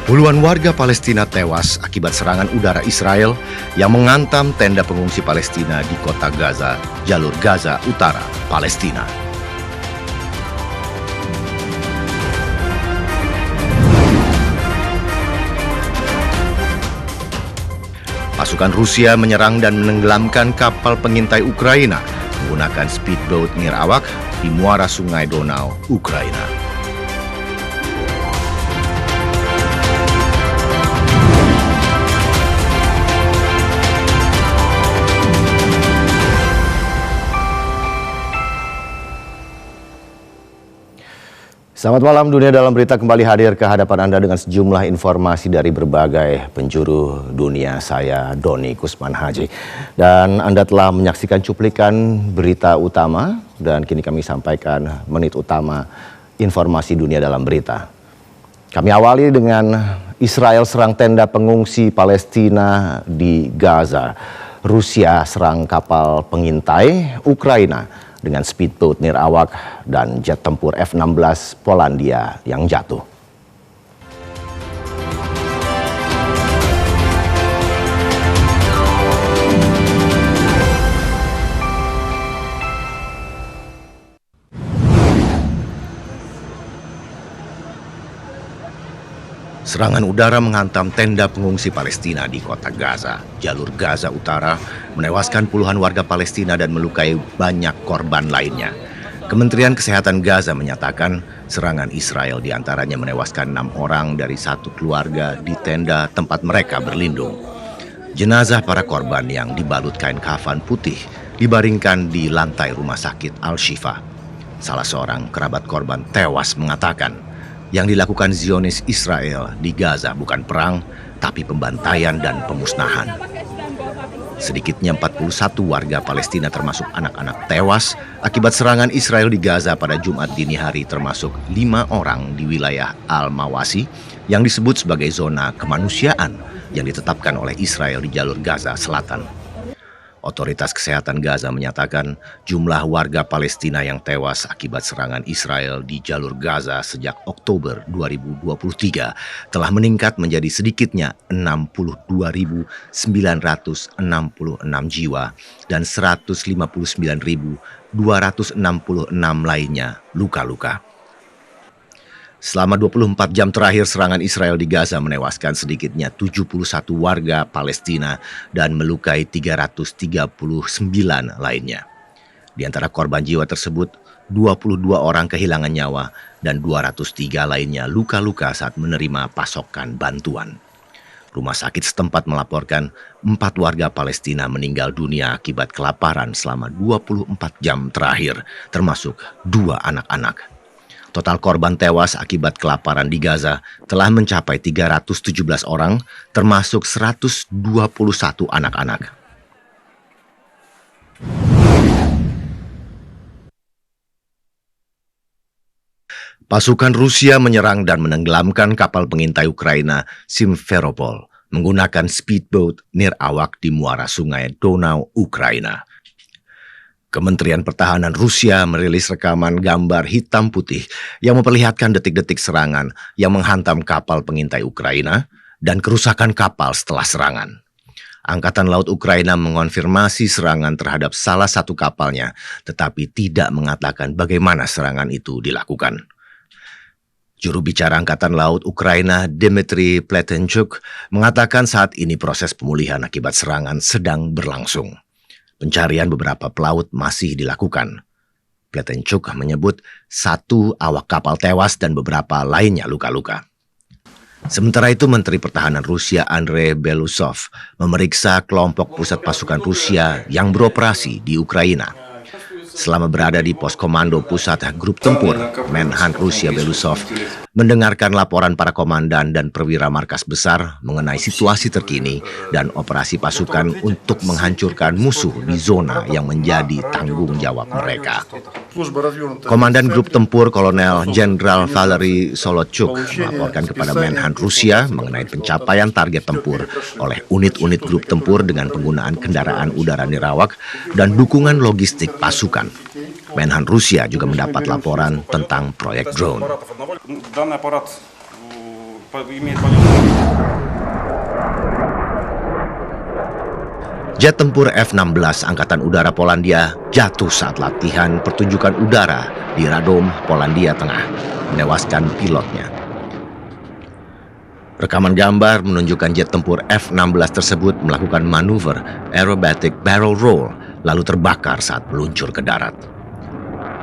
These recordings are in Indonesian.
Puluhan warga Palestina tewas akibat serangan udara Israel yang menghantam tenda pengungsi Palestina di kota Gaza, jalur Gaza Utara, Palestina. Pasukan Rusia menyerang dan menenggelamkan kapal pengintai Ukraina menggunakan speedboat Nirawak di muara Sungai Donau, Ukraina. Selamat malam, Dunia Dalam Berita kembali hadir ke hadapan Anda dengan sejumlah informasi dari berbagai penjuru dunia. Saya Doni Kusman Haji. Dan Anda telah menyaksikan cuplikan berita utama dan kini kami sampaikan menit utama informasi Dunia Dalam Berita. Kami awali dengan Israel serang tenda pengungsi Palestina di Gaza. Rusia serang kapal pengintai Ukraina dengan speedboat Nirawak dan jet tempur F-16 Polandia yang jatuh. Serangan udara menghantam tenda pengungsi Palestina di kota Gaza, jalur Gaza Utara, menewaskan puluhan warga Palestina dan melukai banyak korban lainnya. Kementerian Kesehatan Gaza menyatakan serangan Israel diantaranya menewaskan 6 orang dari satu keluarga di tenda tempat mereka berlindung. Jenazah para korban yang dibalut kain kafan putih dibaringkan di lantai rumah sakit Al-Shifa. Salah seorang kerabat korban tewas mengatakan, yang dilakukan Zionis Israel di Gaza bukan perang, tapi pembantaian dan pemusnahan. Sedikitnya 41 warga Palestina termasuk anak-anak tewas akibat serangan Israel di Gaza pada Jumat dini hari, termasuk 5 orang di wilayah Al-Mawasi yang disebut sebagai zona kemanusiaan yang ditetapkan oleh Israel di jalur Gaza Selatan. Otoritas Kesehatan Gaza menyatakan jumlah warga Palestina yang tewas akibat serangan Israel di jalur Gaza sejak Oktober 2023 telah meningkat menjadi sedikitnya 62.966 jiwa dan 159.266 lainnya luka-luka. Selama 24 jam terakhir, serangan Israel di Gaza menewaskan sedikitnya 71 warga Palestina dan melukai 339 lainnya. Di antara korban jiwa tersebut, 22 orang kehilangan nyawa dan 203 lainnya luka-luka saat menerima pasokan bantuan. Rumah sakit setempat melaporkan 4 warga Palestina meninggal dunia akibat kelaparan selama 24 jam terakhir, termasuk 2 anak-anak. Total korban tewas akibat kelaparan di Gaza telah mencapai 317 orang, termasuk 121 anak-anak. Pasukan Rusia menyerang dan menenggelamkan kapal pengintai Ukraina Simferopol menggunakan speedboat Nirawak di muara Sungai Donau, Ukraina. Kementerian Pertahanan Rusia merilis rekaman gambar hitam putih yang memperlihatkan detik-detik serangan yang menghantam kapal pengintai Ukraina dan kerusakan kapal setelah serangan. Angkatan Laut Ukraina mengonfirmasi serangan terhadap salah satu kapalnya, tetapi tidak mengatakan bagaimana serangan itu dilakukan. Juru bicara Angkatan Laut Ukraina, Dmitry Pletenchuk, mengatakan saat ini proses pemulihan akibat serangan sedang berlangsung. Pencarian beberapa pelaut masih dilakukan. Pletenchuk menyebut 1 awak kapal tewas dan beberapa lainnya luka-luka. Sementara itu, Menteri Pertahanan Rusia Andrei Belousov memeriksa kelompok pusat pasukan Rusia yang beroperasi di Ukraina. Selama berada di pos komando pusat grup tempur, Menhan Rusia Belousov mendengarkan laporan para komandan dan perwira markas besar mengenai situasi terkini dan operasi pasukan untuk menghancurkan musuh di zona yang menjadi tanggung jawab mereka. Komandan grup tempur Kolonel Jenderal Valery Solochuk melaporkan kepada Menhan Rusia mengenai pencapaian target tempur oleh unit-unit grup tempur dengan penggunaan kendaraan udara Nirawak dan dukungan logistik pasukan. Menhan Rusia juga mendapat laporan tentang proyek drone. Jet tempur F-16 Angkatan Udara Polandia jatuh saat latihan pertunjukan udara di Radom, Polandia Tengah, menewaskan pilotnya. Rekaman gambar menunjukkan jet tempur F-16 tersebut melakukan manuver aerobatic barrel roll lalu terbakar saat meluncur ke darat.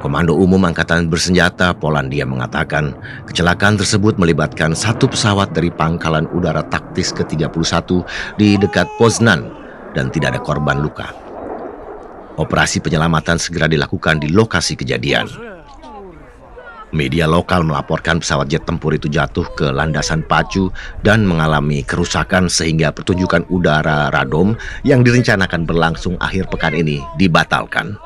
Komando Umum Angkatan Bersenjata Polandia mengatakan kecelakaan tersebut melibatkan satu pesawat dari Pangkalan Udara Taktis ke-31 di dekat Poznan dan tidak ada korban luka. Operasi penyelamatan segera dilakukan di lokasi kejadian. Media lokal melaporkan pesawat jet tempur itu jatuh ke landasan pacu dan mengalami kerusakan sehingga pertunjukan udara Radom yang direncanakan berlangsung akhir pekan ini dibatalkan.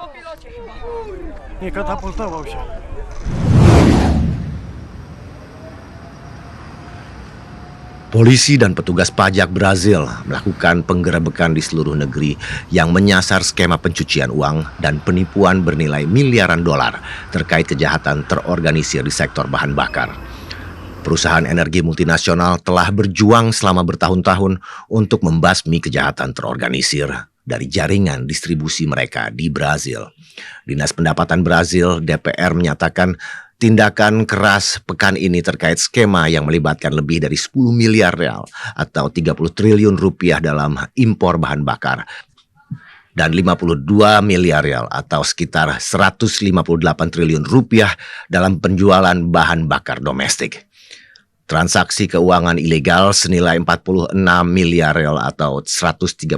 Polisi dan petugas pajak Brazil melakukan penggerebekan di seluruh negeri yang menyasar skema pencucian uang dan penipuan bernilai miliaran dolar terkait kejahatan terorganisir di sektor bahan bakar. Perusahaan energi multinasional telah berjuang selama bertahun-tahun untuk membasmi kejahatan terorganisir dari jaringan distribusi mereka di Brazil. Dinas Pendapatan Brazil, DPR, menyatakan tindakan keras pekan ini terkait skema yang melibatkan lebih dari 10 miliar real atau 30 triliun rupiah dalam impor bahan bakar dan 52 miliar real atau sekitar 158 triliun rupiah dalam penjualan bahan bakar domestik. Transaksi keuangan ilegal senilai 46 miliar real atau 139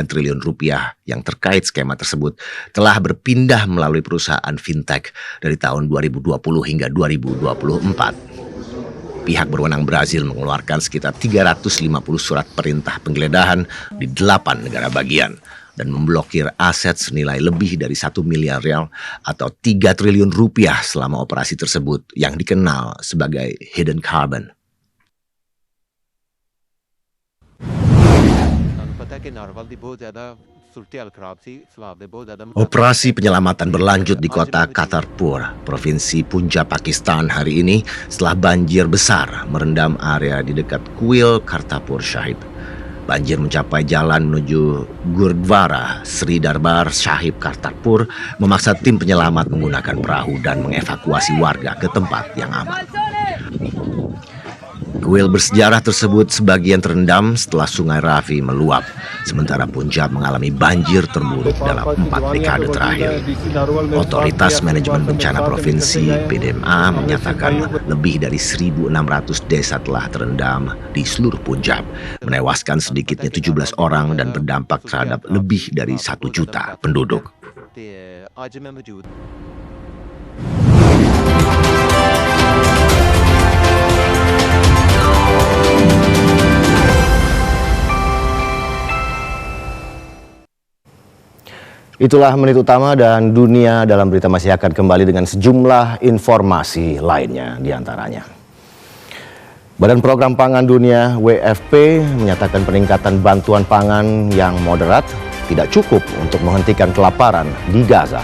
triliun rupiah yang terkait skema tersebut telah berpindah melalui perusahaan fintech dari tahun 2020 hingga 2024. Pihak berwenang Brazil mengeluarkan sekitar 350 surat perintah penggeledahan di 8 negara bagian dan memblokir aset senilai lebih dari 1 miliar real atau 3 triliun rupiah selama operasi tersebut yang dikenal sebagai hidden carbon. Operasi penyelamatan berlanjut di kota Kartarpur, Provinsi Punjab, Pakistan hari ini setelah banjir besar merendam area di dekat kuil Kartarpur Sahib. Banjir mencapai jalan menuju Gurdwara Sri Darbar Sahib Kartarpur, memaksa tim penyelamat menggunakan perahu dan mengevakuasi warga ke tempat yang aman. Kuil bersejarah tersebut sebagian terendam setelah sungai Ravi meluap, sementara Punjab mengalami banjir terburuk dalam 4 dekade terakhir. Otoritas Manajemen Bencana Provinsi (PDMA) menyatakan lebih dari 1.600 desa telah terendam di seluruh Punjab, menewaskan sedikitnya 17 orang dan berdampak terhadap lebih dari 1 juta penduduk. Itulah menit utama dan dunia dalam berita masih akan kembali dengan sejumlah informasi lainnya di antaranya. Badan Program Pangan Dunia WFP menyatakan peningkatan bantuan pangan yang moderat tidak cukup untuk menghentikan kelaparan di Gaza.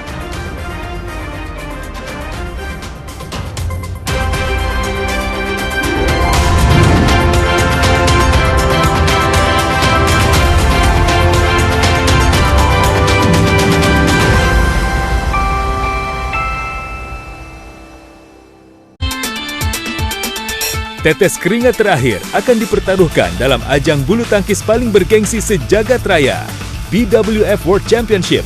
Tetes keringat terakhir akan dipertaruhkan dalam ajang bulu tangkis paling bergengsi sejagat raya, BWF World Championship.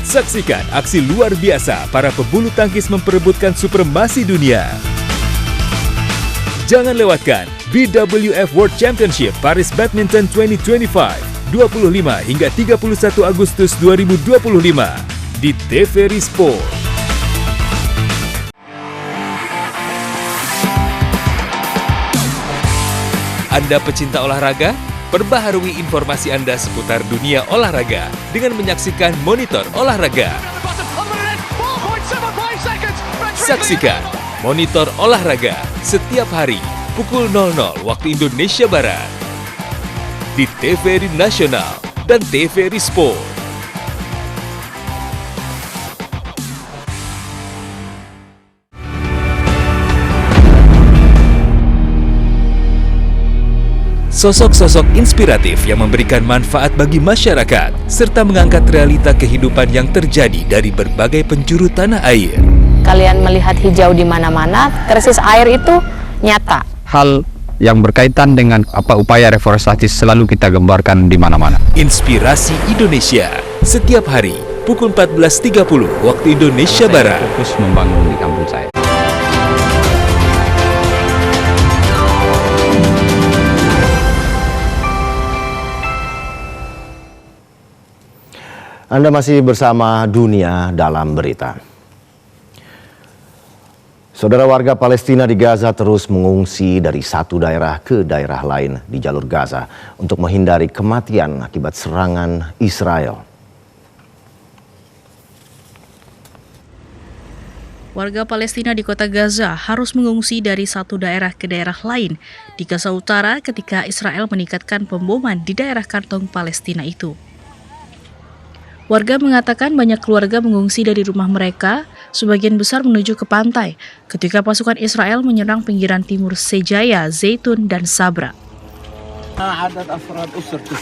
Saksikan aksi luar biasa para pebulu tangkis memperebutkan supremasi dunia. Jangan lewatkan BWF World Championship Paris Badminton 2025, 25 hingga 31 Agustus 2025 di TVRI Sport. Anda pecinta olahraga? Perbaharui informasi Anda seputar dunia olahraga dengan menyaksikan Monitor Olahraga. Saksikan Monitor Olahraga setiap hari pukul 00 waktu Indonesia Barat di TVRI Nasional dan TVRI Sport. Sosok-sosok inspiratif yang memberikan manfaat bagi masyarakat, serta mengangkat realita kehidupan yang terjadi dari berbagai penjuru tanah air. Kalian melihat hijau di mana-mana, krisis air itu nyata. Hal yang berkaitan dengan upaya reforestasi selalu kita gambarkan di mana-mana. Inspirasi Indonesia, setiap hari pukul 14.30 waktu Indonesia Barat. Fokus membangun di kampung saya. Anda masih bersama Dunia Dalam Berita. Saudara, warga Palestina di Gaza terus mengungsi dari satu daerah ke daerah lain di jalur Gaza untuk menghindari kematian akibat serangan Israel. Warga Palestina di kota Gaza harus mengungsi dari satu daerah ke daerah lain di Gaza Utara ketika Israel meningkatkan pemboman di daerah kantong Palestina itu. Warga mengatakan banyak keluarga mengungsi dari rumah mereka, sebagian besar menuju ke pantai, ketika pasukan Israel menyerang pinggiran timur Sejaya, Zaitun, dan Sabra.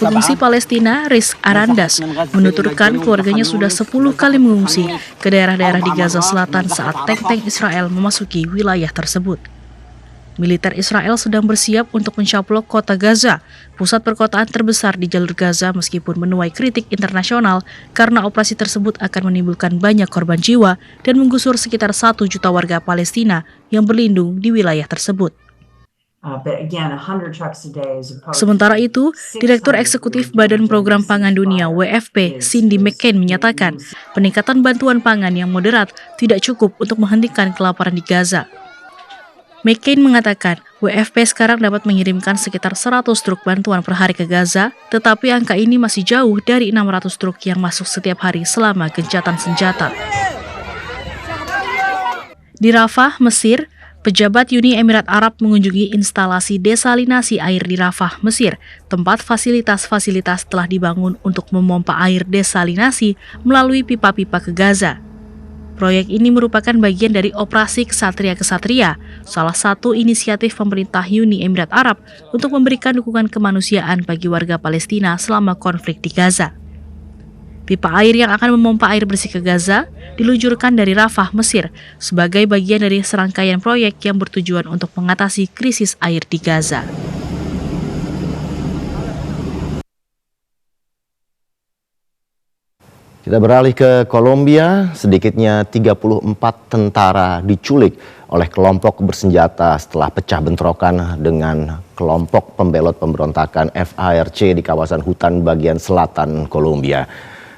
Pengungsi Palestina, Riz Arandas, menuturkan keluarganya sudah 10 kali mengungsi ke daerah-daerah di Gaza Selatan saat tank-tank Israel memasuki wilayah tersebut. Militer Israel sedang bersiap untuk mencaplok kota Gaza, pusat perkotaan terbesar di jalur Gaza, meskipun menuai kritik internasional karena operasi tersebut akan menimbulkan banyak korban jiwa dan menggusur sekitar 1 juta warga Palestina yang berlindung di wilayah tersebut. Sementara itu, Direktur Eksekutif Badan Program Pangan Dunia WFP, Cindy McCain, menyatakan peningkatan bantuan pangan yang moderat tidak cukup untuk menghentikan kelaparan di Gaza. McCain mengatakan WFP sekarang dapat mengirimkan sekitar 100 truk bantuan per hari ke Gaza, tetapi angka ini masih jauh dari 600 truk yang masuk setiap hari selama gencatan senjata. Di Rafah, Mesir, pejabat Uni Emirat Arab mengunjungi instalasi desalinasi air di Rafah, Mesir, tempat fasilitas-fasilitas telah dibangun untuk memompa air desalinasi melalui pipa-pipa ke Gaza. Proyek ini merupakan bagian dari operasi Ksatria-Ksatria, salah satu inisiatif pemerintah Uni Emirat Arab untuk memberikan dukungan kemanusiaan bagi warga Palestina selama konflik di Gaza. Pipa air yang akan memompa air bersih ke Gaza diluncurkan dari Rafah, Mesir, sebagai bagian dari serangkaian proyek yang bertujuan untuk mengatasi krisis air di Gaza. Kita beralih ke Kolombia, sedikitnya 34 tentara diculik oleh kelompok bersenjata setelah pecah bentrokan dengan kelompok pembelot pemberontakan FARC di kawasan hutan bagian selatan Kolombia.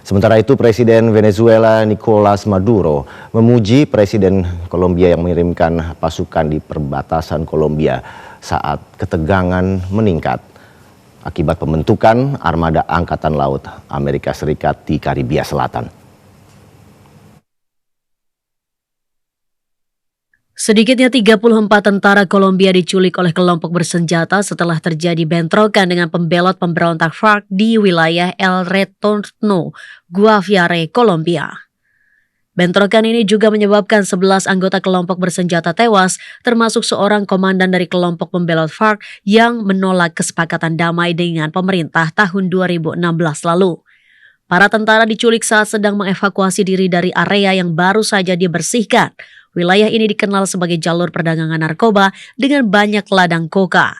Sementara itu, Presiden Venezuela Nicolas Maduro memuji Presiden Kolombia yang mengirimkan pasukan di perbatasan Kolombia saat ketegangan meningkat akibat pembentukan armada Angkatan Laut Amerika Serikat di Karibia Selatan. Sedikitnya 34 tentara Kolombia diculik oleh kelompok bersenjata setelah terjadi bentrokan dengan pembelot pemberontak FARC di wilayah El Retorno, Guaviare, Kolombia. Bentrokan ini juga menyebabkan 11 anggota kelompok bersenjata tewas, termasuk seorang komandan dari kelompok pembelot FARC yang menolak kesepakatan damai dengan pemerintah tahun 2016 lalu. Para tentara diculik saat sedang mengevakuasi diri dari area yang baru saja dibersihkan. Wilayah ini dikenal sebagai jalur perdagangan narkoba dengan banyak ladang koka.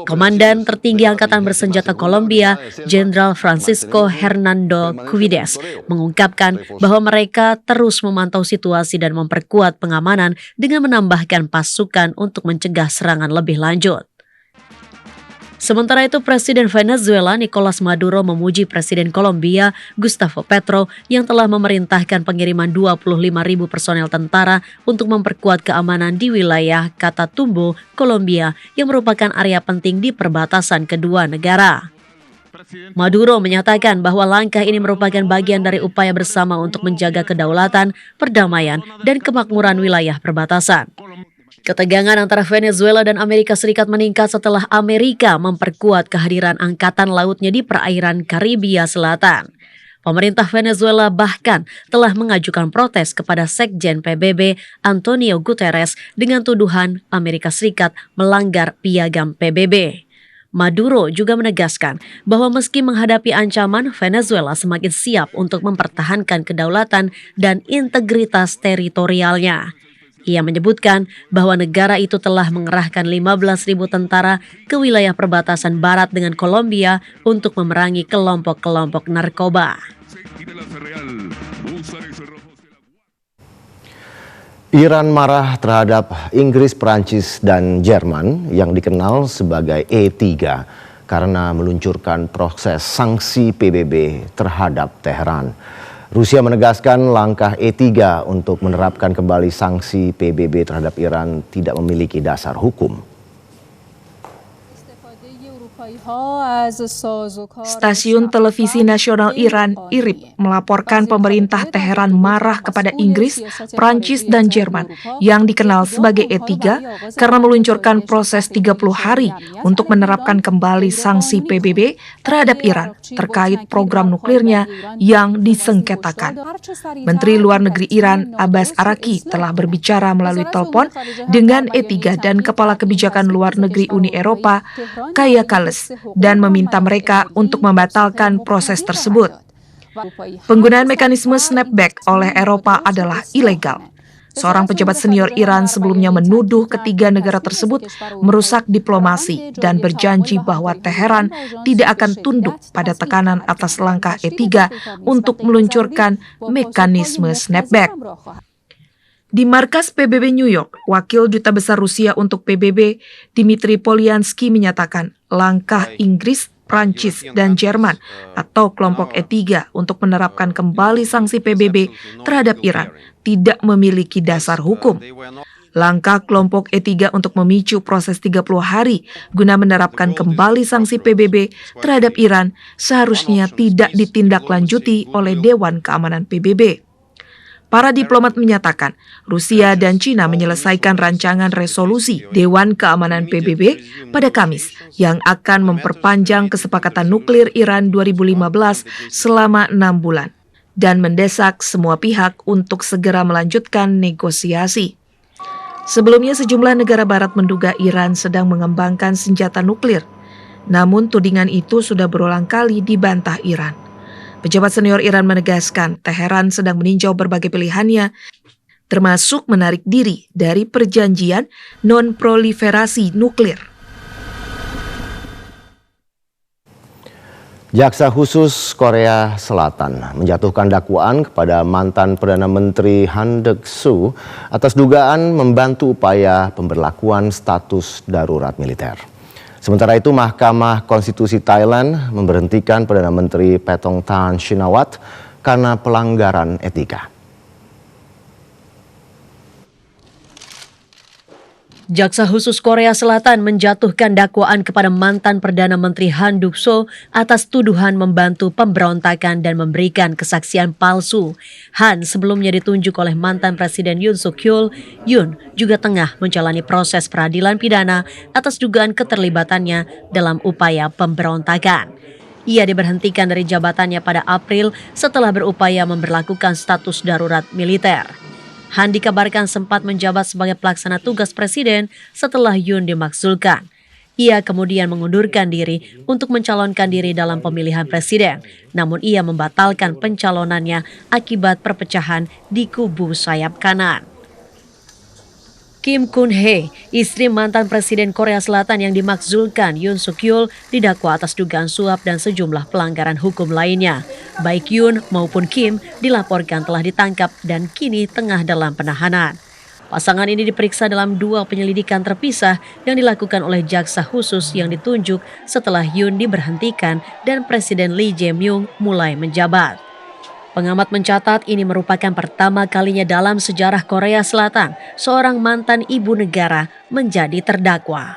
Komandan tertinggi Angkatan Bersenjata Kolombia, Jenderal Francisco Hernando Cuides, mengungkapkan bahwa mereka terus memantau situasi dan memperkuat pengamanan dengan menambahkan pasukan untuk mencegah serangan lebih lanjut. Sementara itu, Presiden Venezuela Nicolas Maduro memuji Presiden Kolombia Gustavo Petro yang telah memerintahkan pengiriman 25.000 personel tentara untuk memperkuat keamanan di wilayah Catatumbo, Kolombia, yang merupakan area penting di perbatasan kedua negara. Maduro menyatakan bahwa langkah ini merupakan bagian dari upaya bersama untuk menjaga kedaulatan, perdamaian, dan kemakmuran wilayah perbatasan. Ketegangan antara Venezuela dan Amerika Serikat meningkat setelah Amerika memperkuat kehadiran angkatan lautnya di perairan Karibia Selatan. Pemerintah Venezuela bahkan telah mengajukan protes kepada Sekjen PBB Antonio Guterres dengan tuduhan Amerika Serikat melanggar piagam PBB. Maduro juga menegaskan bahwa meski menghadapi ancaman, Venezuela semakin siap untuk mempertahankan kedaulatan dan integritas teritorialnya. Ia menyebutkan bahwa negara itu telah mengerahkan 15.000 tentara ke wilayah perbatasan barat dengan Kolombia untuk memerangi kelompok-kelompok narkoba. Iran marah terhadap Inggris, Prancis, dan Jerman yang dikenal sebagai E3 karena meluncurkan proses sanksi PBB terhadap Teheran. Rusia menegaskan langkah E3 untuk menerapkan kembali sanksi PBB terhadap Iran tidak memiliki dasar hukum. Stasiun televisi nasional Iran, IRIB, melaporkan pemerintah Teheran marah kepada Inggris, Prancis, dan Jerman yang dikenal sebagai E3 karena meluncurkan proses 30 hari untuk menerapkan kembali sanksi PBB terhadap Iran terkait program nuklirnya yang disengketakan. Menteri Luar Negeri Iran, Abbas Araki, telah berbicara melalui telepon dengan E3 dan Kepala Kebijakan Luar Negeri Uni Eropa, Kaja Kallas, dan meminta mereka untuk membatalkan proses tersebut. Penggunaan mekanisme snapback oleh Eropa adalah ilegal. Seorang pejabat senior Iran sebelumnya menuduh ketiga negara tersebut merusak diplomasi dan berjanji bahwa Teheran tidak akan tunduk pada tekanan atas langkah E3 untuk meluncurkan mekanisme snapback. Di markas PBB New York, Wakil Duta Besar Rusia untuk PBB, Dmitry Polyansky, menyatakan langkah Inggris, Prancis, dan Jerman atau kelompok E3 untuk menerapkan kembali sanksi PBB terhadap Iran tidak memiliki dasar hukum. Langkah kelompok E3 untuk memicu proses 30 hari guna menerapkan kembali sanksi PBB terhadap Iran seharusnya tidak ditindaklanjuti oleh Dewan Keamanan PBB. Para diplomat menyatakan Rusia dan China menyelesaikan rancangan resolusi Dewan Keamanan PBB pada Kamis yang akan memperpanjang kesepakatan nuklir Iran 2015 selama 6 bulan dan mendesak semua pihak untuk segera melanjutkan negosiasi. Sebelumnya sejumlah negara barat menduga Iran sedang mengembangkan senjata nuklir, namun tudingan itu sudah berulang kali dibantah Iran. Pejabat senior Iran menegaskan Teheran sedang meninjau berbagai pilihannya, termasuk menarik diri dari perjanjian non-proliferasi nuklir. Jaksa Khusus Korea Selatan menjatuhkan dakwaan kepada mantan Perdana Menteri Han Duck-soo atas dugaan membantu upaya pemberlakuan status darurat militer. Sementara itu, Mahkamah Konstitusi Thailand memberhentikan Perdana Menteri Paetongtarn Shinawatra karena pelanggaran etika. Jaksa Khusus Korea Selatan menjatuhkan dakwaan kepada mantan Perdana Menteri Han Duck-soo atas tuduhan membantu pemberontakan dan memberikan kesaksian palsu. Han sebelumnya ditunjuk oleh mantan Presiden Yoon Suk-yeol. Yoon juga tengah menjalani proses peradilan pidana atas dugaan keterlibatannya dalam upaya pemberontakan. Ia diberhentikan dari jabatannya pada April setelah berupaya memberlakukan status darurat militer. Han dikabarkan sempat menjabat sebagai pelaksana tugas presiden setelah Yoon dimakzulkan. Ia kemudian mengundurkan diri untuk mencalonkan diri dalam pemilihan presiden, namun ia membatalkan pencalonannya akibat perpecahan di kubu sayap kanan. Kim Kun-hee, istri mantan Presiden Korea Selatan yang dimakzulkan Yoon Suk-yeol, didakwa atas dugaan suap dan sejumlah pelanggaran hukum lainnya. Baik Yoon maupun Kim dilaporkan telah ditangkap dan kini tengah dalam penahanan. Pasangan ini diperiksa dalam 2 penyelidikan terpisah yang dilakukan oleh jaksa khusus yang ditunjuk setelah Yoon diberhentikan dan Presiden Lee Jae-myung mulai menjabat. Pengamat mencatat ini merupakan pertama kalinya dalam sejarah Korea Selatan seorang mantan ibu negara menjadi terdakwa.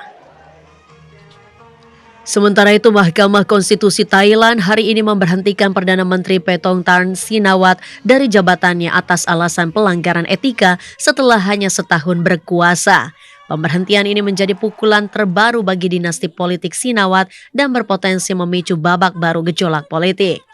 Sementara itu, Mahkamah Konstitusi Thailand hari ini memberhentikan Perdana Menteri Paetongtarn Shinawatra dari jabatannya atas alasan pelanggaran etika setelah hanya setahun berkuasa. Pemberhentian ini menjadi pukulan terbaru bagi dinasti politik Shinawatra dan berpotensi memicu babak baru gejolak politik.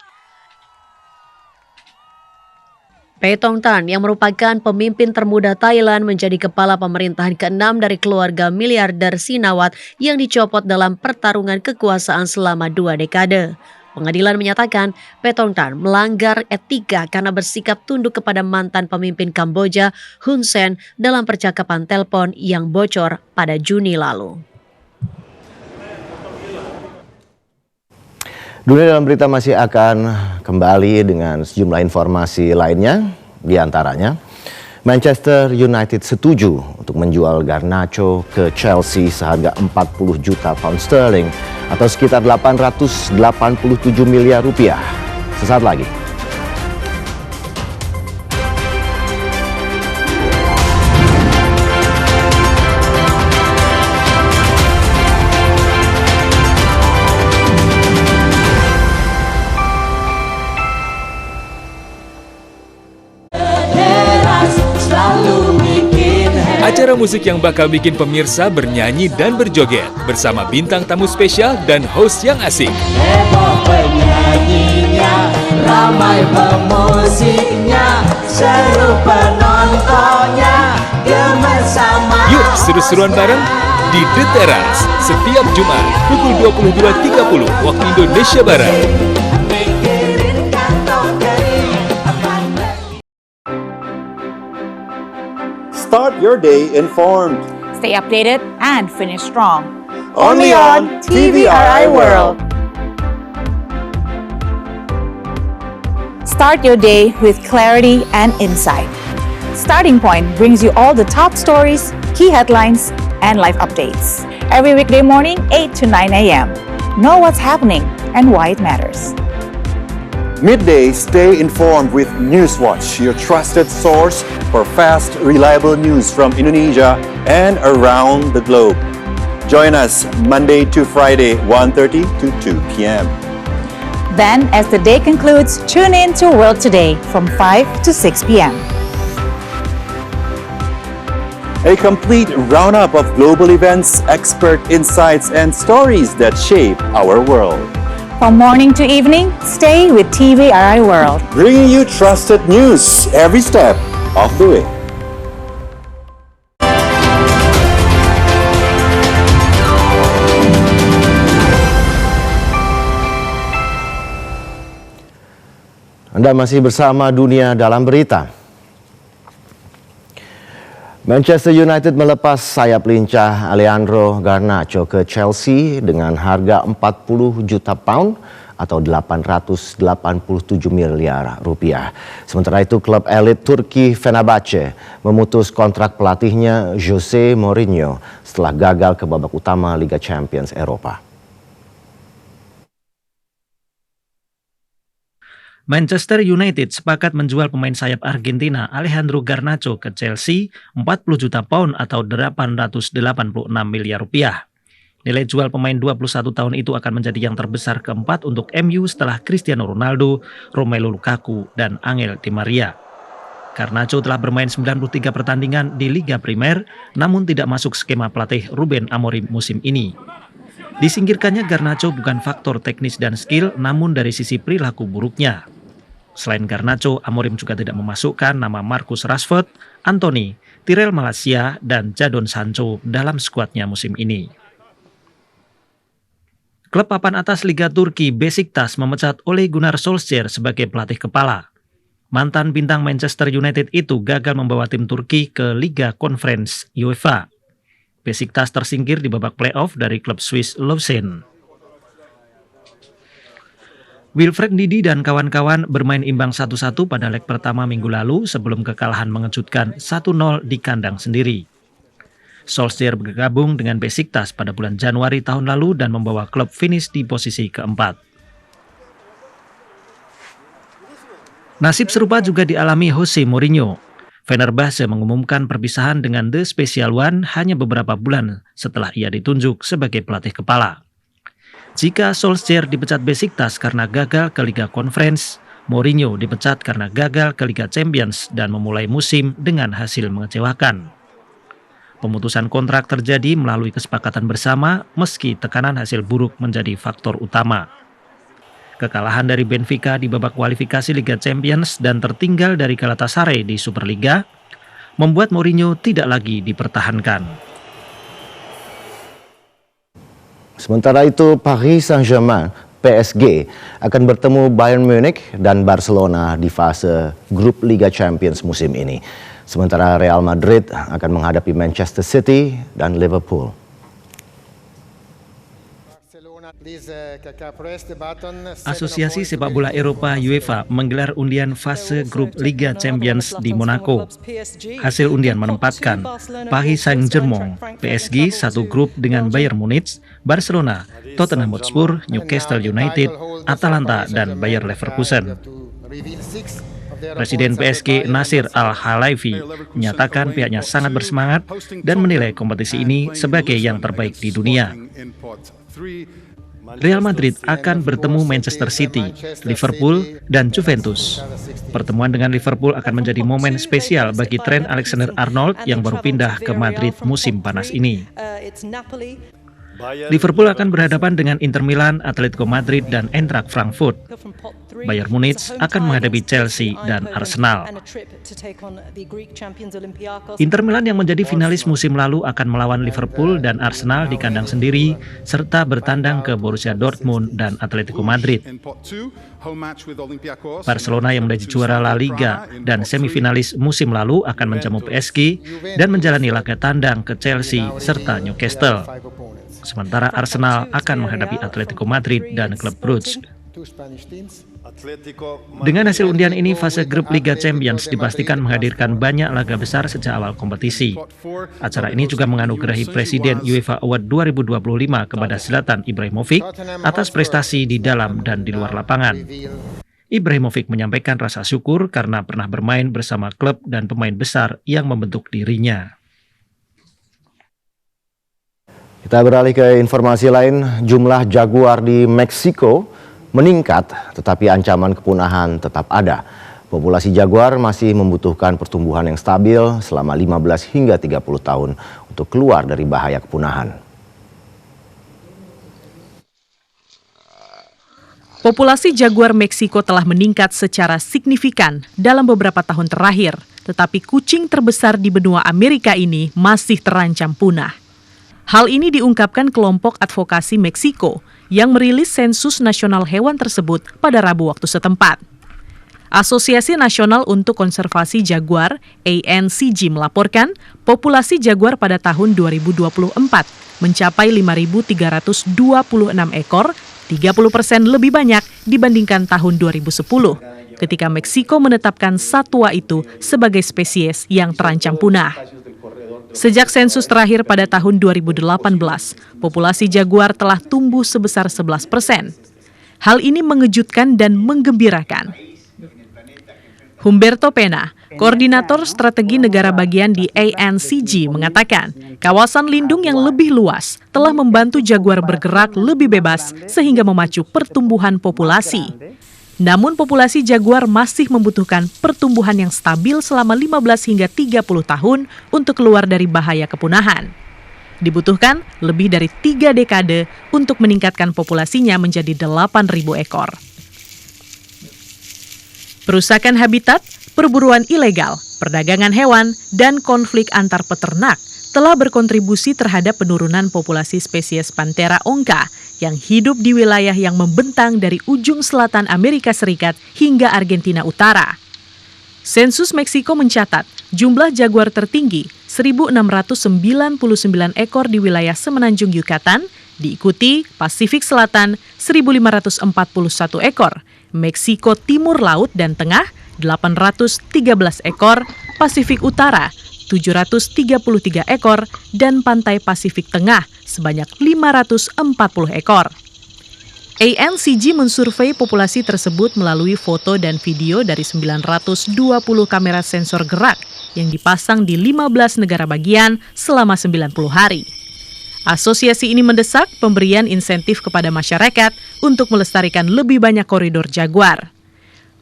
Paetongtarn yang merupakan pemimpin termuda Thailand menjadi kepala pemerintahan ke-6 dari keluarga miliarder Sinawat yang dicopot dalam pertarungan kekuasaan selama 2 dekade. Pengadilan menyatakan Paetongtarn melanggar etika karena bersikap tunduk kepada mantan pemimpin Kamboja Hun Sen dalam percakapan telepon yang bocor pada Juni lalu. Dunia Dalam Berita masih akan kembali dengan sejumlah informasi lainnya, di antaranya Manchester United setuju untuk menjual Garnacho ke Chelsea seharga 40 juta pound sterling atau sekitar 887 miliar rupiah. Sesaat lagi. Acara musik yang bakal bikin pemirsa bernyanyi dan berjoget bersama bintang tamu spesial dan host yang asik. Heboh penyanyinya, ramai pemusiknya, seru penontonnya, gemes sama. Yuk seru-seruan bareng di The Terrace setiap Jumat pukul 22.30 waktu Indonesia Barat. Start your day informed. Stay updated and finish strong. Only on TVRI World. Start your day with clarity and insight. Starting Point brings you all the top stories, key headlines, and live updates. Every weekday morning, 8 to 9 a.m. Know what's happening and why it matters. Midday, stay informed with Newswatch, your trusted source for fast, reliable news from Indonesia and around the globe. Join us Monday to Friday, 1:30 to 2 p.m. Then, as the day concludes, tune in to World Today from 5 to 6 p.m. A complete roundup of global events, expert insights, and stories that shape our world. From morning to evening, stay with TVRI World. Bringing you trusted news every step of the way. Anda masih bersama Dunia Dalam Berita. Manchester United melepas sayap lincah Alejandro Garnacho ke Chelsea dengan harga 40 juta pound atau 887 miliar rupiah. Sementara itu klub elit Turki Fenerbahce memutus kontrak pelatihnya Jose Mourinho setelah gagal ke babak utama Liga Champions Eropa. Manchester United sepakat menjual pemain sayap Argentina Alejandro Garnacho ke Chelsea 40 juta pound atau 886 miliar rupiah. Nilai jual pemain 21 tahun itu akan menjadi yang terbesar keempat untuk MU setelah Cristiano Ronaldo, Romelu Lukaku, dan Angel Di Maria. Garnacho telah bermain 93 pertandingan di Liga Primer, namun tidak masuk skema pelatih Ruben Amorim musim ini. Disingkirkannya Garnacho bukan faktor teknis dan skill, namun dari sisi perilaku buruknya. Selain Garnacho, Amorim juga tidak memasukkan nama Marcus Rashford, Anthony, Tyrell Malacia, dan Jadon Sancho dalam skuadnya musim ini. Klub papan atas Liga Turki Besiktas memecat Ole Gunnar Solskjaer sebagai pelatih kepala. Mantan bintang Manchester United itu gagal membawa tim Turki ke Liga Conference UEFA. Besiktas tersingkir di babak playoff dari klub Swiss Lausanne. Wilfred Ndidi dan kawan-kawan bermain imbang 1-1 pada leg pertama minggu lalu sebelum kekalahan mengejutkan 1-0 di kandang sendiri. Solskjaer bergabung dengan Besiktas pada bulan Januari tahun lalu dan membawa klub finish di posisi keempat. Nasib serupa juga dialami Jose Mourinho. Fenerbahce mengumumkan perpisahan dengan The Special One hanya beberapa bulan setelah ia ditunjuk sebagai pelatih kepala. Jika Solskjaer dipecat Besiktas karena gagal ke Liga Conference, Mourinho dipecat karena gagal ke Liga Champions dan memulai musim dengan hasil mengecewakan. Pemutusan kontrak terjadi melalui kesepakatan bersama meski tekanan hasil buruk menjadi faktor utama. Kekalahan dari Benfica di babak kualifikasi Liga Champions dan tertinggal dari Galatasaray di Superliga membuat Mourinho tidak lagi dipertahankan. Sementara itu, Paris Saint-Germain PSG akan bertemu Bayern Munich dan Barcelona di fase grup Liga Champions musim ini. Sementara Real Madrid akan menghadapi Manchester City dan Liverpool. Asosiasi Sepak Bola Eropa UEFA menggelar undian fase grup Liga Champions di Monaco. Hasil undian menempatkan Paris Saint-Germain PSG satu grup dengan Bayern Munich, Barcelona, Tottenham Hotspur, Newcastle United, Atalanta, dan Bayer Leverkusen. Presiden PSG Nasir Al-Khelaifi menyatakan pihaknya sangat bersemangat dan menilai kompetisi ini sebagai yang terbaik di dunia. Real Madrid akan bertemu Manchester City, Liverpool, dan Juventus. Pertemuan dengan Liverpool akan menjadi momen spesial bagi Trent Alexander-Arnold yang baru pindah ke Madrid musim panas ini. Liverpool akan berhadapan dengan Inter Milan, Atletico Madrid, dan Eintracht Frankfurt. Bayern Munich akan menghadapi Chelsea dan Arsenal. Inter Milan yang menjadi finalis musim lalu akan melawan Liverpool dan Arsenal di kandang sendiri, serta bertandang ke Borussia Dortmund dan Atletico Madrid. Barcelona yang menjadi juara La Liga dan semifinalis musim lalu akan menjamu PSG dan menjalani laga tandang ke Chelsea serta Newcastle. Sementara Arsenal akan menghadapi Atletico Madrid dan klub Brugge. Dengan hasil undian ini, fase grup Liga Champions dipastikan menghadirkan banyak laga besar sejak awal kompetisi. Acara ini juga menganugerahi Presiden UEFA Award 2025 kepada Zlatan Ibrahimovic atas prestasi di dalam dan di luar lapangan. Ibrahimovic menyampaikan rasa syukur karena pernah bermain bersama klub dan pemain besar yang membentuk dirinya. Kita beralih ke informasi lain, jumlah jaguar di Meksiko meningkat, tetapi ancaman kepunahan tetap ada. Populasi jaguar masih membutuhkan pertumbuhan yang stabil selama 15 hingga 30 tahun untuk keluar dari bahaya kepunahan. Populasi jaguar Meksiko telah meningkat secara signifikan dalam beberapa tahun terakhir, tetapi kucing terbesar di benua Amerika ini masih terancam punah. Hal ini diungkapkan kelompok advokasi Meksiko yang merilis sensus nasional hewan tersebut pada Rabu waktu setempat. Asosiasi Nasional untuk Konservasi Jaguar, ANCG, melaporkan populasi jaguar pada tahun 2024 mencapai 5.326 ekor, 30% lebih banyak dibandingkan tahun 2010, ketika Meksiko menetapkan satwa itu sebagai spesies yang terancam punah. Sejak sensus terakhir pada tahun 2018, populasi jaguar telah tumbuh sebesar 11%. Hal ini mengejutkan dan menggembirakan. Humberto Pena, koordinator strategi negara bagian di ANCG, mengatakan kawasan lindung yang lebih luas telah membantu jaguar bergerak lebih bebas sehingga memacu pertumbuhan populasi. Namun populasi jaguar masih membutuhkan pertumbuhan yang stabil selama 15 hingga 30 tahun untuk keluar dari bahaya kepunahan. Dibutuhkan lebih dari 3 dekade untuk meningkatkan populasinya menjadi 8.000 ekor. Perusakan habitat, perburuan ilegal, perdagangan hewan, dan konflik antar peternak telah berkontribusi terhadap penurunan populasi spesies Panthera onca yang hidup di wilayah yang membentang dari ujung selatan Amerika Serikat hingga Argentina Utara. Sensus Meksiko mencatat jumlah jaguar tertinggi 1.699 ekor di wilayah semenanjung Yucatan, diikuti Pasifik Selatan 1.541 ekor, Meksiko Timur Laut dan Tengah 813 ekor, Pasifik Utara 733 ekor, dan Pantai Pasifik Tengah sebanyak 540 ekor. ANCG mensurvei populasi tersebut melalui foto dan video dari 920 kamera sensor gerak yang dipasang di 15 negara bagian selama 90 hari. Asosiasi ini mendesak pemberian insentif kepada masyarakat untuk melestarikan lebih banyak koridor jaguar.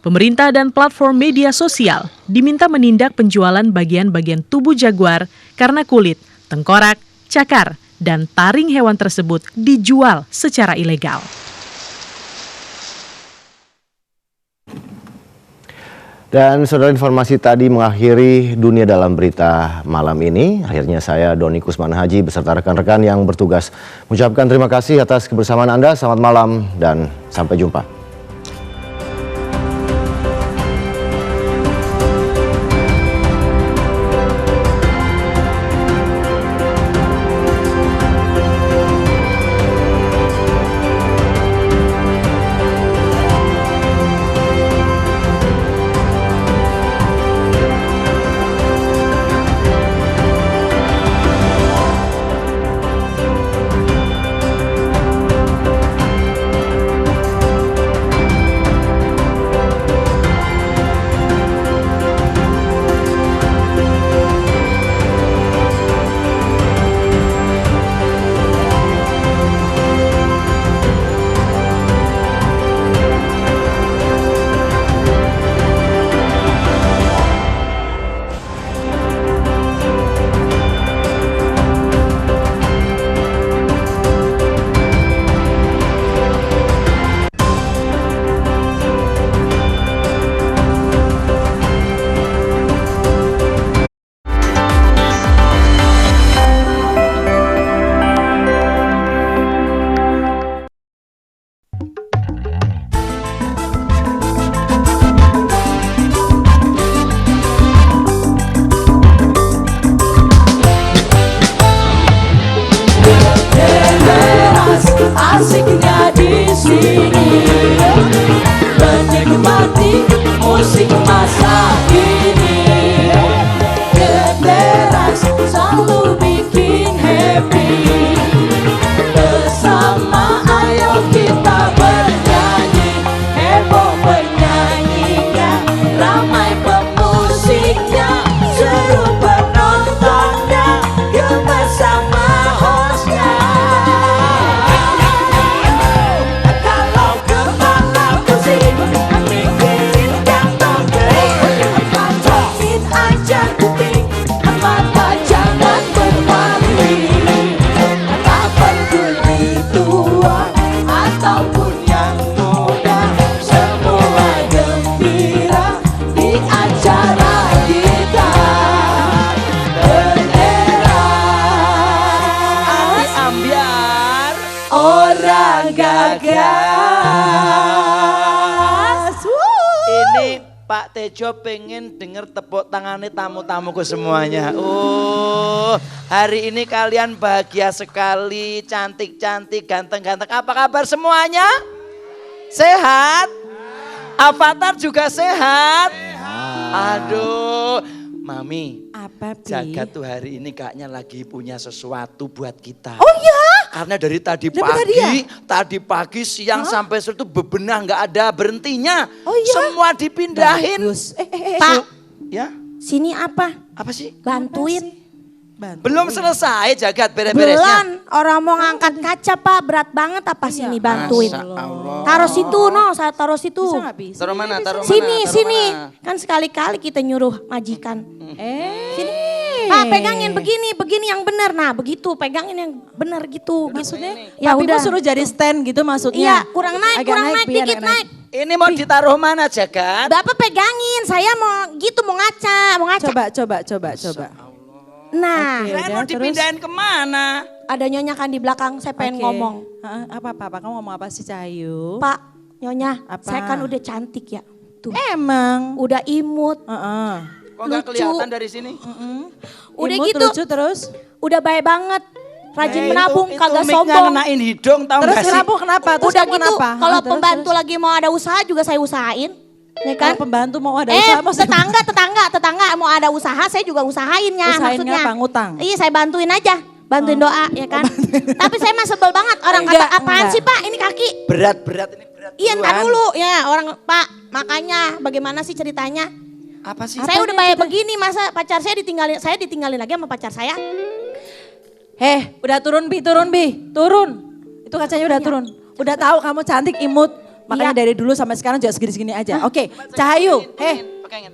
Pemerintah dan platform media sosial diminta menindak penjualan bagian-bagian tubuh jaguar karena kulit, tengkorak, cakar, dan taring hewan tersebut dijual secara ilegal. Dan saudara, informasi tadi mengakhiri Dunia Dalam Berita malam ini. Akhirnya saya Doni Kusman Haji beserta rekan-rekan yang bertugas mengucapkan terima kasih atas kebersamaan Anda. Selamat malam dan sampai jumpa. Asiknya di sini menikmati musik masa kini. Generas selalu bikin happy. Bersama ayo kita bernyanyi, heboh penyanyinya, ramai pemusiknya, seru penontonnya, gemes sama hostnya. Ini Pak Tejo pengen denger tepuk tangannya tamu-tamuku semuanya. Hari ini kalian bahagia sekali, cantik-cantik, ganteng-ganteng. Apa kabar semuanya? Sehat? Avatar juga sehat? Aduh, Mami. Apa, Pi? Jagat tuh hari ini kayaknya lagi punya sesuatu buat kita. Oh ya? Karena dari tadi Dari pagi, siang sampai sore itu bebenah nggak ada berhentinya. Oh iya? Semua dipindahin. Bagus. Pak. Ya? Sini apa? Apa sih? Bantuin. Belum selesai Jagat beres-beresnya. Belum. Orang mau ngangkat kaca Pak, berat banget apa sini bantuin. Masya Allah. Taruh situ saya taruh situ. Taruh mana? Sini. Kan sekali-kali kita nyuruh majikan. Sini. Pak pegangin begini yang benar. Nah begitu, pegangin yang benar gitu. Maksudnya? Ya Papi udah. mau suruh jadi stand gitu maksudnya? Iya, kurang naik biar dikit naik. Ini mau ditaruh mana Jagat? Bapak pegangin, saya mau ngaca. Coba. Nah, Kirain mau dipindahin kemana? ada nyonya kan di belakang, saya pengen ngomong. Apa? Kamu ngomong apa sih Cahayu? Pak, nyonya, Apa? saya kan udah cantik ya. Tuh. Emang. Udah imut. Kok nggak Lucu. kelihatan dari sini? Udah Imut, gitu. lucu terus? Udah baik banget. Rajin Eh, menabung, itu kagak mic-nya sombong. ngenain hidung tahu Terus nggak sih? kenapa? Terus Udah kamu gitu, kenapa? kalau Terus, pembantu lagi mau ada usaha juga saya usahain. Ya kan? Kalau pembantu mau ada usaha maksudnya? tetangga mau ada usaha saya juga usahainnya. Usahain maksudnya. ngapa? Ngutang? Iya saya bantuin aja. Bantuin doa ya kan. Tapi saya mah sebel banget orang kata apaan sih Pak ini kaki. Berat ini berat. Iya ntar duluan. dulu ya orang Pak makanya bagaimana sih ceritanya. Apa sih? Saya udah bayar begini masa pacar saya ditinggalin lagi sama pacar saya. Udah turun Bi. Itu kacanya udah turun. Udah tahu kamu cantik, imut. Makanya dari dulu sampai sekarang juga segini-segini aja. Oke, Cahayu. Pegangin.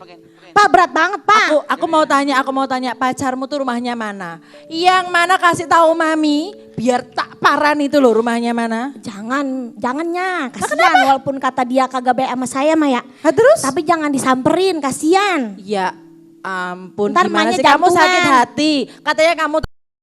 Pak, berat banget Pak. Aku mau tanya pacarmu tuh rumahnya mana? Yang mana kasih tahu Mami biar tak paran itu loh rumahnya mana? Jangannya, kasihan walaupun kata dia kagak baik sama saya mah ya. Terus? Tapi jangan disamperin, kasihan. Ya ampun, Ntar gimana emaknya sih kamu jantungan. sakit hati? Katanya kamu